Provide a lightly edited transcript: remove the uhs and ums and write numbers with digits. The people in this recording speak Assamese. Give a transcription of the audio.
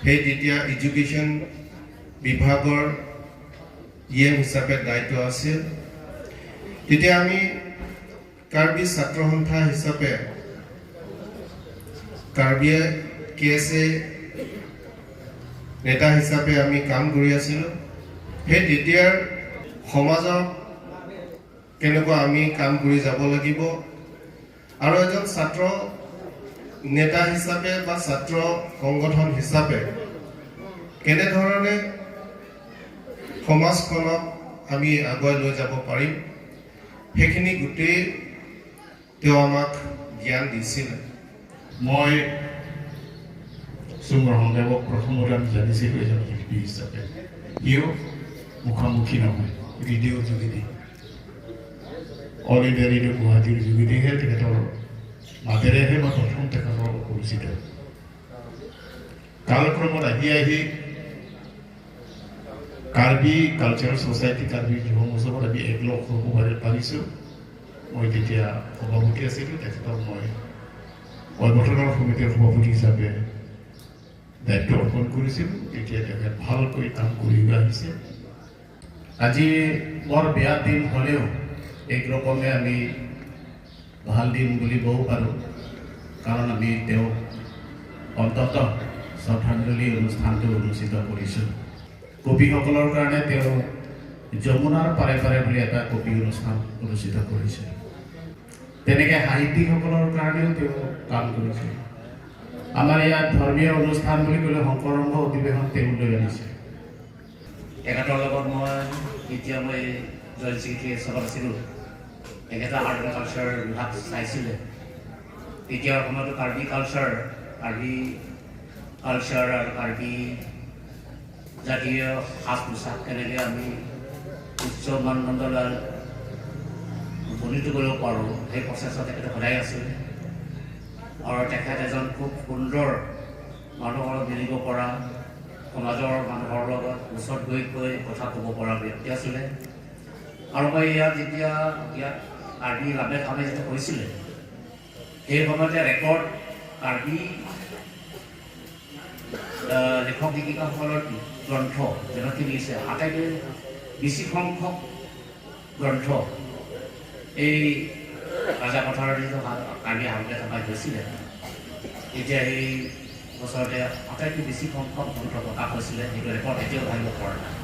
সেই তেতিয়া এডুকেশ্যন বিভাগৰ ইএম হিচাপে দায়িত্ব আছিল। তেতিয়া আমি কাৰ্বি ছাত্ৰ সন্থা হিচাপে কাৰ্বি কেএছএ নেতা হিচাপে আমি কাম কৰি আছিলোঁ। সেই তেতিয়াৰ সমাজক কেনেকুৱা আমি কাম কৰি যাব লাগিব আৰু এজন ছাত্ৰ নেতা হিচাপে বা ছাত্ৰ সংগঠন হিচাপে কেনেধৰণে সমাজখনক আমি আগুৱাই লৈ যাব পাৰিম সেইখিনি গোটেই তেওঁ আমাক জ্ঞান দিছিল। মই সুমৰ সংগ্ৰামক প্ৰথমতে আমি জানিছিলোঁ এজন শিল্পী হিচাপে, ইও মুখামুখি নহয়, ৰেডিঅ'ৰ যোগেদি অল ইণ্ডিয়া ৰেডিঅ' গুৱাহাটীৰ যোগেদিহে তেখেতৰ মাতেৰেহে মই প্ৰথম তেখেতৰ পৰিচিত। কালক্ৰমত আহি কাৰ্বি কালচাৰেল ছ'চাইটি কাৰ্বি যুৱ মহোৎসৱত আমি একলগ হ'ব পাৰিছোঁ। মই তেতিয়া সভাপতি আছিলোঁ, তেখেতক মই অৱতৰণৰ সমিতিৰ সভাপতি হিচাপে দায়িত্ব অৰ্পণ কৰিছিলোঁ। তেতিয়া তেখেত ভালকৈ কাম কৰি আহিছে। আজি বৰ বেয়া দিন হ'লেও এক ৰকমে আমি ভাল দিন বুলিবও পাৰোঁ, কাৰণ আমি তেওঁক অন্ততঃ শ্ৰদ্ধাঞ্জলি অনুষ্ঠানটো অনুষ্ঠিত কৰিছোঁ। কবিসকলৰ কাৰণে তেওঁ যমুনাৰ পাৰে পাৰে বুলি এটা কবি অনুষ্ঠান অনুষ্ঠিত কৰিছে। তেনেকৈ সাহিত্যিকসকলৰ কাৰণেও তেওঁ কাম কৰিছে। আমাৰ ইয়াত ধৰ্মীয় অনুষ্ঠান বুলি ক'লে শংকৰংঘ অধিৱেশন তেওঁ লৈ আনিছে। তেখেতৰ লগত মই যেতিয়া মই জইণ্ট ছেক্ৰেটাৰী হিচাপত আছিলোঁ, তেখেতে আৰ্ট এণ্ড কালচাৰ বিভাগ চাইছিলে। তেতিয়াৰ সময়তো কাৰ্বি কালচাৰ আৰু কাৰ্বি জাতীয় সাজ পোছাক কেনেকৈ আমি উচ্চ মানদণ্ডলৈ উপনীত কৰিব পাৰোঁ সেই প্ৰচেষ্টা তেখেতে সদায় আছিলে। আৰু তেখেত এজন খুব সুন্দৰ মানুহৰ লগত মিলিব পৰা, সমাজৰ মানুহৰ লগত ওচৰত গৈ কথা ক'ব পৰা ব্যক্তি আছিলে। আৰু মই যেতিয়া কাৰ্বি লাভে খামে যেতিয়া কৈছিলে, সেই সময়তে ৰেকৰ্ড কাৰ্বি লেখক লেখিকাসকলৰ গ্ৰন্থ যেনেকৈ লিখিছে, আটাইতকৈ বেছি সংখ্যক গ্ৰন্থ এই ৰাজাপথাৰৰ যিটো কাৰ্বি হালতে থকা হৈছিলে, এতিয়া এই বছৰতে আটাইতকৈ বেছি সংখ্যক গ্ৰন্থ প্ৰকাশ হৈছিলে। সেইটো ৰেকৰ্ড এতিয়াও ভাবিব পৰা নাই।